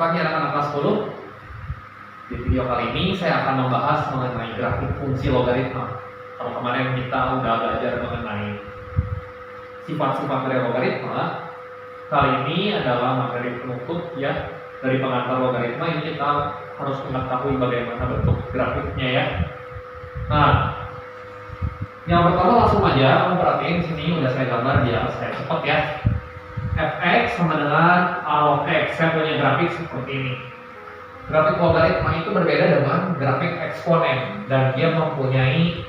pagi anak-anak kelas 10. Di video kali ini saya akan membahas mengenai grafik fungsi logaritma. Kalau kemarin kita udah belajar mengenai sifat-sifat dari logaritma, kali ini adalah materi penutup ya. Dari pengantar logaritma ini kita harus mengetahui bagaimana bentuk grafiknya ya. Nah, yang pertama langsung aja kamu perhatiin sini udah saya gambar biar saya cepat ya. Fx sama dengan a log x. Saya punya grafik seperti ini. Grafik logaritma itu berbeda dengan grafik eksponen dan dia mempunyai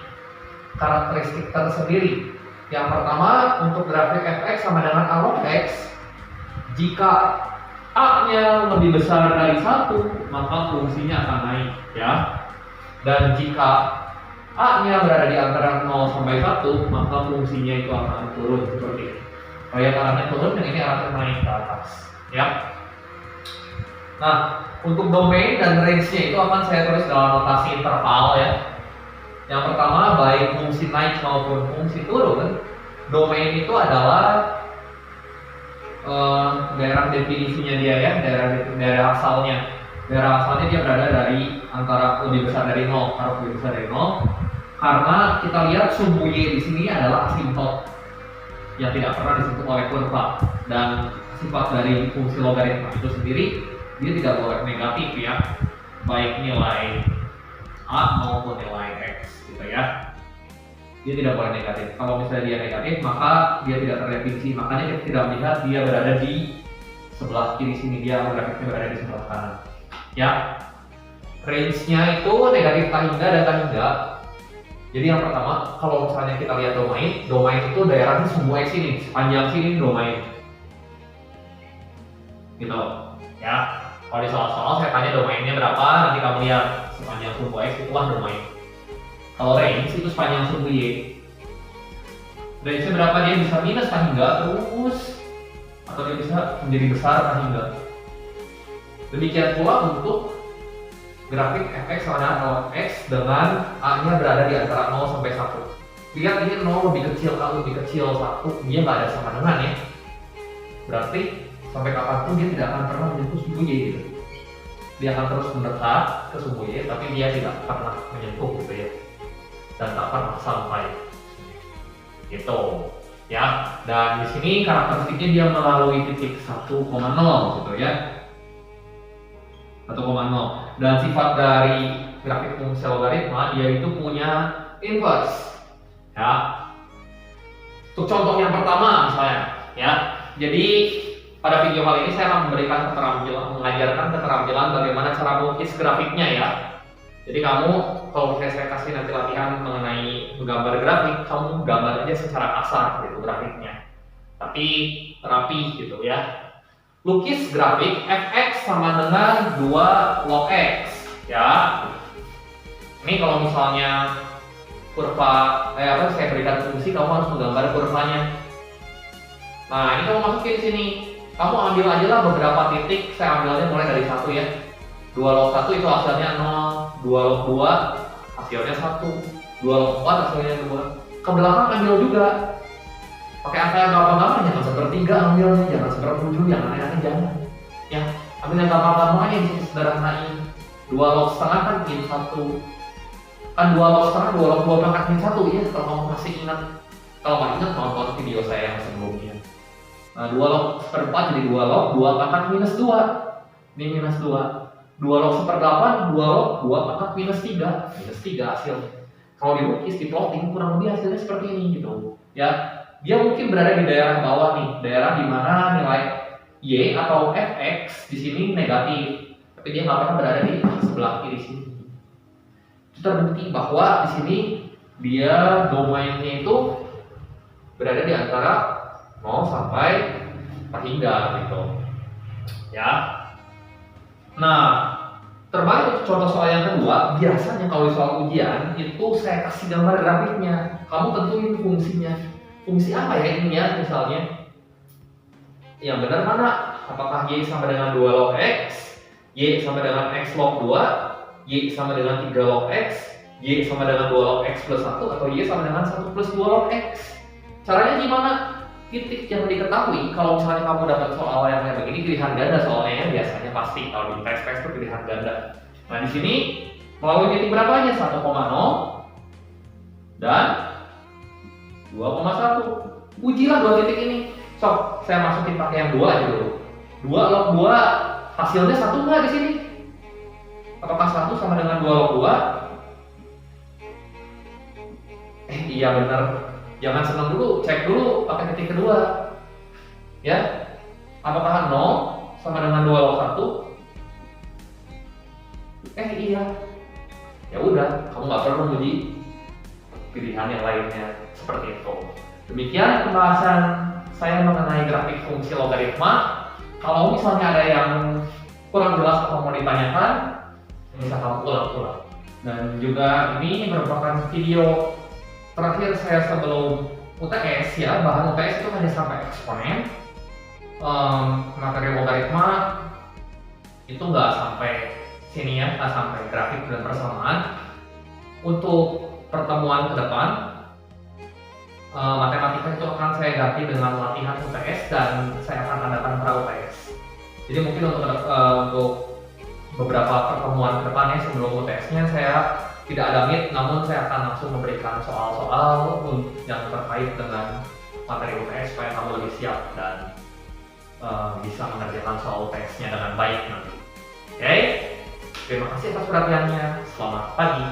karakteristik tersendiri. Yang pertama, untuk grafik fx sama dengan a log x, jika a-nya lebih besar dari 1, maka fungsinya akan naik ya. Dan jika a-nya berada di antara 0 sampai 1, maka fungsinya itu akan turun seperti ini. Kalau yang arahnya turun, yang ini arahnya naik ke atas ya. Nah, untuk domain dan range-nya itu akan saya tulis dalam notasi interval ya. Yang pertama, baik fungsi naik maupun fungsi turun, domain itu adalah daerah definisinya dia ya, daerah asalnya. Daerah asalnya dia berada dari antara lebih besar dari 0, harus lebih besar dari 0. Karena kita lihat sumbu y di sini adalah asintot yang tidak pernah disentuh oleh kurva, dan sifat dari fungsi logaritma itu sendiri dia tidak boleh negatif ya, baik nilai a maupun nilai x gitu ya. Dia tidak boleh negatif. Kalau misalnya dia negatif, maka dia tidak terdefinisi. Makanya kita tidak melihat dia berada di sebelah kiri sini, dia grafiknya berada di sebelah kanan ya. Range-nya itu negatif tak hingga dan tak hingga. Jadi yang pertama, kalau misalnya kita lihat domain itu daerahnya semua x ini, sepanjang sini domain. Gitu ya. Kalau di soal-soal saya tanya domainnya berapa, nanti kamu lihat sepanjang sumbu x itulah domain. Kalau range itu sepanjang sumbu y. Range-nya berapa? Dia bisa minus tak hingga terus, atau dia bisa menjadi besar tak hingga. Demikian pula untuk grafik fx sama dengan log x dengan a-nya berada di antara 0 sampai 1. Lihat ini 0 lebih kecil, a lebih kecil 1, dia nggak ada sama dengan ya. Berarti sampai kapanpun dia tidak akan pernah menyentuh sumbu y gitu. Dia akan terus mendekat ke sumbu y, tapi dia tidak pernah menyentuh gitu ya. Dan tak pernah sampai. Gitu ya. Dan di sini karakteristiknya dia melalui titik 1,0 gitu ya. 1,0. Dan sifat dari grafik fungsi logaritma dia itu punya inverse ya. Untuk contoh yang pertama misalnya ya. Jadi pada video kali ini saya akan memberikan mengajarkan keterampilan bagaimana cara melukis grafiknya ya. Jadi kamu kalau misalnya saya kasih nanti latihan mengenai menggambar grafik, kamu gambar aja secara kasar gitu grafiknya. Tapi rapi gitu ya. Lukis grafik fx sama dengan 2 log x ya. Ini kalau misalnya kurva saya berikan fungsi, kamu harus menggambar kurvanya. Nah, ini kamu masukin sini. Kamu ambil aja lah beberapa titik, saya ambilnya mulai dari 1 ya. 2 log 1 itu hasilnya 0, 2 log 2 hasilnya 1, 2 log 4 hasilnya 2. Ke belakang ambil juga. Pakai angka yang gampang-gampang, jangan sepertiga ambilnya, jangan sepertujuh, yang aneh-aneh jangan. Ya, ambil yang gampang-gampang aja bisa sederhanain. 2 log setengah kan min 1. Kan 2 log setengah, 2 log 2 pangkat min 1 ya, kalau kamu masih ingat. Kalau nggak ingat, nonton video saya yang sebelumnya. Nah, 2 log seperempat jadi 2 log 2 pangkat minus 2. Ini minus 2. 2 log seperdelapan, 2 log 2 pangkat minus 3. Minus 3 hasilnya. Kalau dilukis, di plotting, kurang lebih hasilnya seperti ini gitu ya. Dia mungkin berada di daerah bawah nih, daerah di mana nilai y atau fx di sini negatif, tapi dia nggak pernah berada di sebelah kiri sini. Itu terbukti bahwa di sini dia domainnya itu berada di antara 0 sampai hingga gitu ya. Nah, terbalik contoh soal yang kedua, biasanya kalau soal ujian itu saya kasih gambar grafiknya, kamu tentuin fungsinya. Fungsi apa ya ini ya, misalnya yang benar mana? Apakah y sama dengan 2 log x, y sama dengan x log 2, y sama dengan 3 log x, y sama dengan 2 log x plus 1, atau y sama dengan 1 plus 2 log x? Caranya gimana? titik yang diketahui kalau misalnya kamu dapat soal yang kayak begini pilihan ganda soalnya ya biasanya pasti kalau di tes itu pilihan ganda. Nah di sini melalui titik berapa aja 1,0 dan 2,1. Ujilah dua titik ini. So, saya masukin pakai yang 2 aja dulu. 2 log 2 hasilnya 1 nggak di sini? Apakah 1 sama dengan 2 log 2? Iya benar. Jangan senang dulu, cek dulu pakai titik kedua. Ya. Apakah 0 sama dengan 2 log 1? Iya. Ya udah, kamu nggak perlu menguji pilihan yang lainnya seperti itu. Demikian pembahasan saya mengenai grafik fungsi logaritma. Kalau misalnya ada yang kurang jelas atau mau ditanyakan, bisa kamu ulang-ulang. Dan juga ini merupakan video terakhir saya sebelum UTS ya. Bahan UTS itu hanya sampai eksponen. Materi logaritma itu nggak sampai sini ya, nggak sampai grafik dan persamaan. Untuk pertemuan ke depan, matematika itu akan saya ganti dengan latihan UTS dan saya akan adakan pra UTS. Jadi mungkin untuk beberapa pertemuan ke depannya sebelum UTS-nya saya tidak ada meet, namun saya akan langsung memberikan soal-soal yang terkait dengan materi UTS supaya kamu lebih siap dan bisa mengerjakan soal UTS-nya dengan baik nanti. Oke? Terima kasih atas perhatiannya. Selamat pagi.